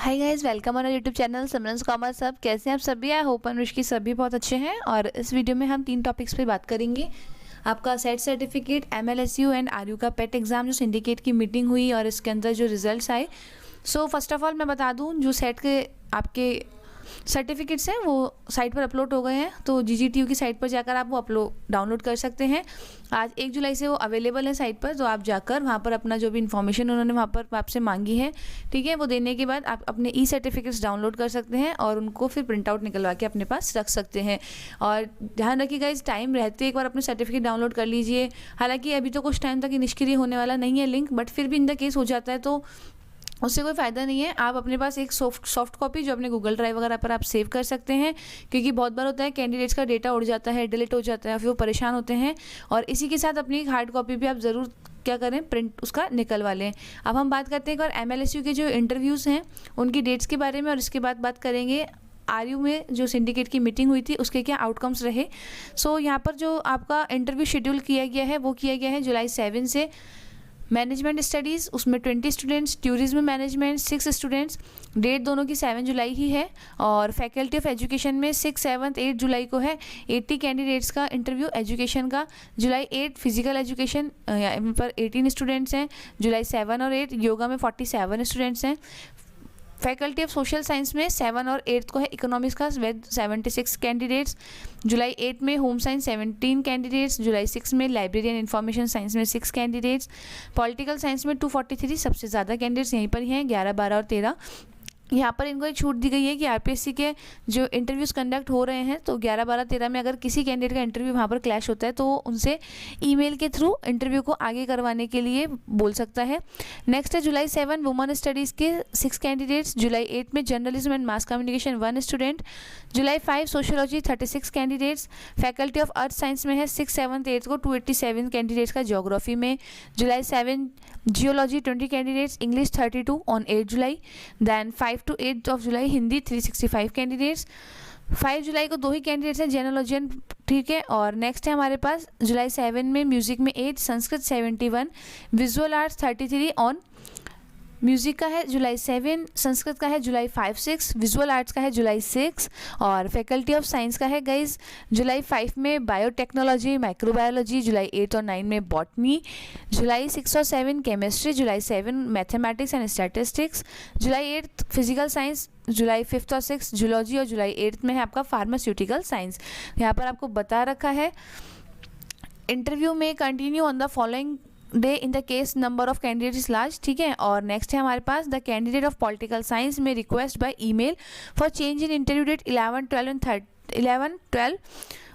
Hi guys, welcome on YouTube channel Simran's commerce. सब कैसे हैं आप सभी? आई होप अनुष्की सभी बहुत अच्छे हैं। और इस वीडियो में हम 3 टॉपिक्स पे बात करेंगे। आपका सेट सर्टिफिकेट, एमएलएसयू एंड आरयू का पेट एग्जाम जो सिंडिकेट की मीटिंग हुई और इसके अंदर जो रिजल्ट्स आए। सो फर्स्ट ऑफ ऑल मैं बता दूं, जो सेट के आपके सर्टिफिकेट्स हैं वो साइट पर अपलोड हो गए हैं, तो जीजीटीयू की साइट पर जाकर आप वो डाउनलोड कर सकते हैं। आज 1 जुलाई से वो अवेलेबल है साइट पर, तो आप जाकर वहाँ पर अपना जो भी इन्फॉर्मेशन उन्होंने वहाँ पर आपसे मांगी है, ठीक है, वो देने के बाद आप अपने ई सर्टिफिकेट्स डाउनलोड कर सकते हैं और उनको फिर प्रिंट आउट निकलवा के अपने पास रख सकते हैं। और ध्यान रखिएगा, इस टाइम रहते एक बार अपने सर्टिफिकेट डाउनलोड कर लीजिए। हालांकि अभी तो कुछ टाइम तक निष्क्रिय होने वाला नहीं है लिंक, बट फिर भी इन द केस हो जाता है तो उससे कोई फ़ायदा नहीं है। आप अपने पास एक सॉफ्ट कॉपी जो अपने गूगल ड्राइव वगैरह पर आप सेव कर सकते हैं, क्योंकि बहुत बार होता है कैंडिडेट्स का डेटा उड़ जाता है, डिलीट हो जाता है, फिर वो परेशान होते हैं। और इसी के साथ अपनी हार्ड कॉपी भी आप ज़रूर क्या करें, प्रिंट उसका निकलवा लें। अब हम बात करते हैं एक और एमएलएसयू के जो इंटरव्यूज़ हैं उनकी डेट्स के बारे में, और इसके बाद बात करेंगे आरयू में जो सिंडिकेट की मीटिंग हुई थी उसके क्या आउटकम्स रहे। सो यहाँ पर जो आपका इंटरव्यू शेड्यूल किया गया है वो किया गया है जुलाई 7 से। मैनेजमेंट स्टडीज़ उसमें 20 students, tourism management 6 students, date दोनों की 7 जुलाई ही है। और फैकल्टी ऑफ एजुकेशन में 6, 7, 8 जुलाई को है 80 कैंडिडेट्स का इंटरव्यू एजुकेशन का। जुलाई 8 फिजिकल एजुकेशन पर 18 स्टूडेंट्स हैं। जुलाई 7 और 8 योगा में 47 स्टूडेंट्स हैं। फैकल्टी ऑफ सोशल साइंस में 7 और 8 को है इकोनॉमिक्स का विद 76 कैंडिडेट्स। जुलाई 8 में होम साइंस 17 कैंडिडेट्स। जुलाई 6 में लाइब्रेरी एंड इन्फॉर्मेशन साइंस में 6 कैंडिडेट्स। पॉलिटिकल साइंस में 243, सबसे ज़्यादा कैंडिडेट्स यहीं पर ही हैं, 11, 12 और 13। यहाँ पर इनको एक छूट दी गई है कि आरपीएससी के जो इंटरव्यूज़ कंडक्ट हो रहे हैं तो 11, 12, 13 में अगर किसी कैंडिडेट का इंटरव्यू वहाँ पर क्लैश होता है तो उनसे ईमेल के थ्रू इंटरव्यू को आगे करवाने के लिए बोल सकता है। नेक्स्ट है जुलाई 7 वुमेन स्टडीज़ के 6 कैंडिडेट्स। जुलाई 8 में journalism and mass communication 1 student. July 5 sociology 36 candidates. Faculty of earth science में है 6, 7, 8 को 287 कैंडिडेट्स का ज्योग्राफी में। जुलाई 7 geology 20 candidates. English 32 on 8 July. Then 5 to 8 of July Hindi 365 candidates. 5 जुलाई को 2 ही कैंडिडेट्स हैं, जेनोलॉजियन, ठीक है। और नेक्स्ट है हमारे पास जुलाई 7 में म्यूजिक में 8, Sanskrit 71, visual arts 33 on. Music का है जुलाई 7, संस्कृत का है जुलाई 5, 6, विजुअल आर्ट्स का है जुलाई 6 और फैकल्टी ऑफ साइंस का है गाइज जुलाई 5 में बायोटेक्नोलॉजी, माइक्रोबायोलॉजी। जुलाई 8 और 9 में बॉटनी। जुलाई 6 और 7 केमिस्ट्री। जुलाई 7 मैथमेटिक्स एंड स्टैटिस्टिक्स। जुलाई 8 फिजिकल साइंस। जुलाई 5 और 6 जूलॉजी। और जुलाई 8 में है आपका फार्मास्यूटिकल साइंस। यहाँ पर आपको बता रखा है इंटरव्यू में continue on the following day in the case number of candidate is large, ठीक है। और नेक्स्ट है हमारे पास the candidate of political science में request by email for change in interview date 11, 12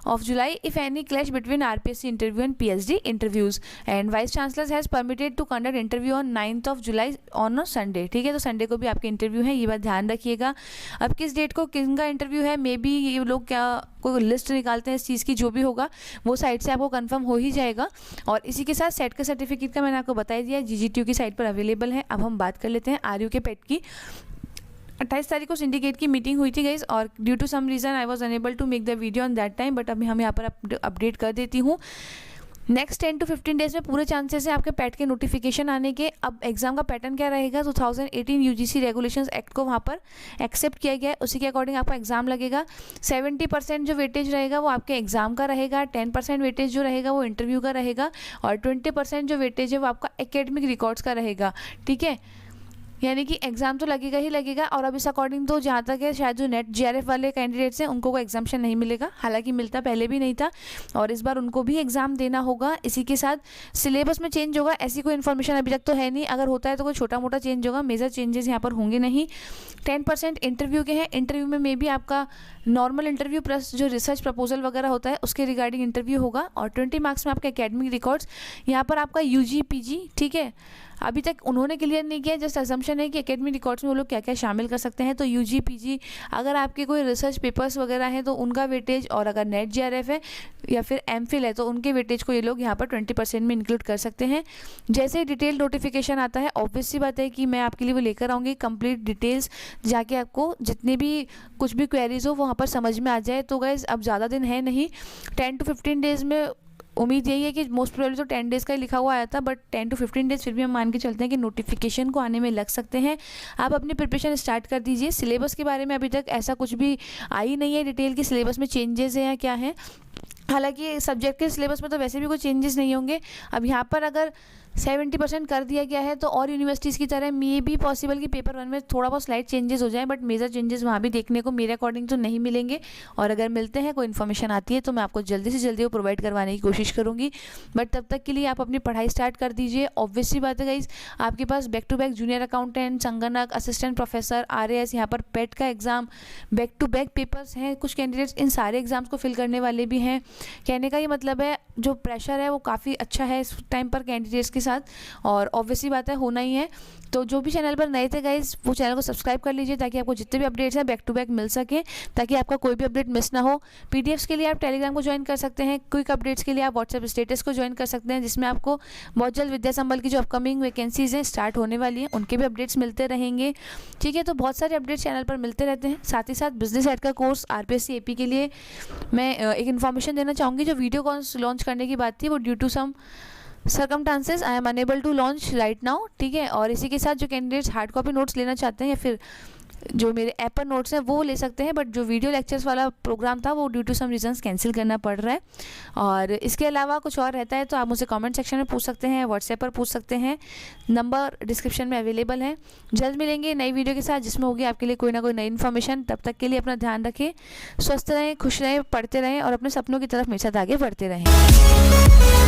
of July if any clash between RPSC interview and PhD interviews, and Vice Chancellor has permitted to conduct interview on 9th of July on a Sunday, ठीक है। तो Sunday को भी आपके interview है, ये बात ध्यान रखिएगा। अब किस डेट को किसका इंटरव्यू है, मे बी ये लोग क्या कोई लिस्ट निकालते हैं इस चीज़ की, जो भी होगा वो साइट से आपको कंफर्म हो ही जाएगा। और इसी के साथ सेट का सर्टिफिकेट का मैंने आपको बता ही दिया, जीजीटीयू की साइट पर अवेलेबल है। अब हम बात कर लेते हैं आरयू के पेट की। 28 तारीख को सिंडिकेट की मीटिंग हुई थी गाइस, और due to some reason I was unable to make the video on that time, but अभी हम यहाँ पर अपडेट कर देती हूँ। नेक्स्ट 10 to 15 डेज में पूरे चांसेस हैं आपके पैट के नोटिफिकेशन आने के। अब एग्जाम का पैटर्न क्या रहेगा, 2018 यूजीसी रेगुलेशंस एक्ट को वहाँ पर एक्सेप्ट किया गया है, उसी के अकॉर्डिंग आपका एग्जाम लगेगा। 70% जो वेटेज रहेगा वो आपके एग्जाम का रहेगा, 10% वेटेज जो रहेगा वो इंटरव्यू का रहेगा, और 20% जो वेटेज है वो आपका एकेडमिक रिकॉर्ड्स का रहेगा, ठीक है। यानी कि एग्ज़ाम तो लगेगा ही लगेगा। और अब इस अकॉर्डिंग तो जहाँ तक है शायद जो नेट जीआरएफ वाले कैंडिडेट्स हैं उनको कोई एग्जाम्शन नहीं मिलेगा, हालांकि मिलता पहले भी नहीं था, और इस बार उनको भी एग्ज़ाम देना होगा। इसी के साथ सिलेबस में चेंज होगा, ऐसी कोई इन्फॉर्मेशन अभी तक तो है नहीं, अगर होता है तो कोई छोटा मोटा चेंज होगा, मेजर चेंजेस यहाँ पर होंगे नहीं। 10% इंटरव्यू के हैं, इंटरव्यू में मे बी आपका नॉर्मल इंटरव्यू प्लस जो रिसर्च प्रपोजल वगैरह होता है उसके रिगार्डिंग इंटरव्यू होगा। और 20 मार्क्स में आपका एकेडमिक रिकॉर्ड्स, यहाँ पर आपका यूजी पीजी, ठीक है। अभी तक उन्होंने क्लियर नहीं किया, जस्ट असम्पशन है कि एकेडमिक रिकॉर्ड्स में वो लोग क्या क्या शामिल कर सकते हैं। तो यूजी पीजी, अगर आपके कोई रिसर्च पेपर्स वगैरह हैं तो उनका वेटेज, और अगर नेट जीआरएफ है या फिर एमफिल है तो उनके वेटेज को ये लोग यहाँ पर 20% में इंक्लूड कर सकते हैं। जैसे ही डिटेल नोटिफिकेशन आता है, ऑब्वियस सी बात है कि मैं आपके लिए वो लेकर आऊँगी कंप्लीट डिटेल्स, जाके आपको जितने भी कुछ भी क्वेरीज हो वहाँ पर समझ में आ जाए। तो गाइस अब ज़्यादा दिन है नहीं, 10 to 15 डेज़ में उम्मीद यही है कि मोस्ट प्रोबेबली तो 10 डेज़ का ही लिखा हुआ आया था, बट 10 to 15 डेज़ फिर भी हम मान के चलते हैं कि नोटिफिकेशन को आने में लग सकते हैं। आप अपनी प्रिपरेशन स्टार्ट कर दीजिए। सिलेबस के बारे में अभी तक ऐसा कुछ भी आई नहीं है डिटेल कि सिलेबस में चेंजेस है या क्या है। हालांकि सब्जेक्ट के सिलेबस में तो वैसे भी कोई चेंजेस नहीं होंगे। अब यहाँ पर अगर 70% कर दिया गया है तो और यूनिवर्सिटीज़ की तरह मे भी पॉसिबल कि पेपर 1 में थोड़ा बहुत स्लाइट चेंजेस हो जाए, बट मेजर चेंजेस वहाँ भी देखने को मेरे अकॉर्डिंग तो नहीं मिलेंगे। और अगर मिलते हैं, कोई इन्फॉर्मेशन आती है तो मैं आपको जल्दी से जल्दी वो प्रोवाइड करवाने की कोशिश करूँगी। बट तब तक के लिए आप अपनी पढ़ाई स्टार्ट कर दीजिए। ऑब्वियसली बात है गाइस, आपके पास back to back junior accountant, संगणक, असिस्टेंट प्रोफेसर, RAS, यहाँ पर पेट का exam, back to back papers हैं। कुछ कैंडिडेट्स इन सारे एग्जाम्स को फिल करने वाले भी हैं। कहने का ये मतलब है जो प्रेशर है वो काफ़ी अच्छा है इस टाइम पर कैंडिडेट्स के साथ, और ऑब्वियसली बात है होना ही है। तो जो भी चैनल पर नए थे गाइस, वो चैनल को सब्सक्राइब कर लीजिए ताकि आपको जितने भी अपडेट्स हैं बैक टू बैक मिल सके, ताकि आपका कोई भी अपडेट मिस ना हो। PDFs के लिए आप टेलीग्राम को ज्वाइन कर सकते हैं। क्विक अपडेट्स के लिए आप व्हाट्सएप स्टेटस को ज्वाइन कर सकते हैं, जिसमें आपको बहुत जल्द विद्या संबल की जो अपकमिंग वैकेंसीज़ हैं स्टार्ट होने वाली हैं, उनके भी अपडेट्स मिलते रहेंगे। ठीक है, तो बहुत सारे अपडेट्स चैनल पर मिलते रहते हैं। साथ ही साथ बिजनेस एड का कोर्स RPSC AP के लिए मैं एक इन्फॉर्मेशन देना चाहूँगी। जो वीडियो लॉन्च करने की बात थी वो due to some circumstances I am unable to launch right now. ठीक है, और इसी के साथ जो कैंडिडेट्स हार्ड कॉपी नोट्स लेना चाहते हैं या फिर जो मेरे ऐप पर नोट्स हैं वो ले सकते हैं, बट जो वीडियो लेक्चर्स वाला प्रोग्राम था वो due to some reasons cancel करना पड़ रहा है। और इसके अलावा कुछ और रहता है तो आप मुझे कमेंट सेक्शन में पूछ सकते हैं, व्हाट्सएप पर पूछ सकते हैं, नंबर डिस्क्रिप्शन में अवेलेबल है। जल्द मिलेंगे नई वीडियो के साथ जिसमें होगी आपके लिए कोई ना कोई नई इन्फॉर्मेशन। तब तक के लिए अपना ध्यान रखें, स्वस्थ रहें, खुश रहें, पढ़ते रहें और अपने सपनों की तरफ मेरे साथ आगे बढ़ते रहें।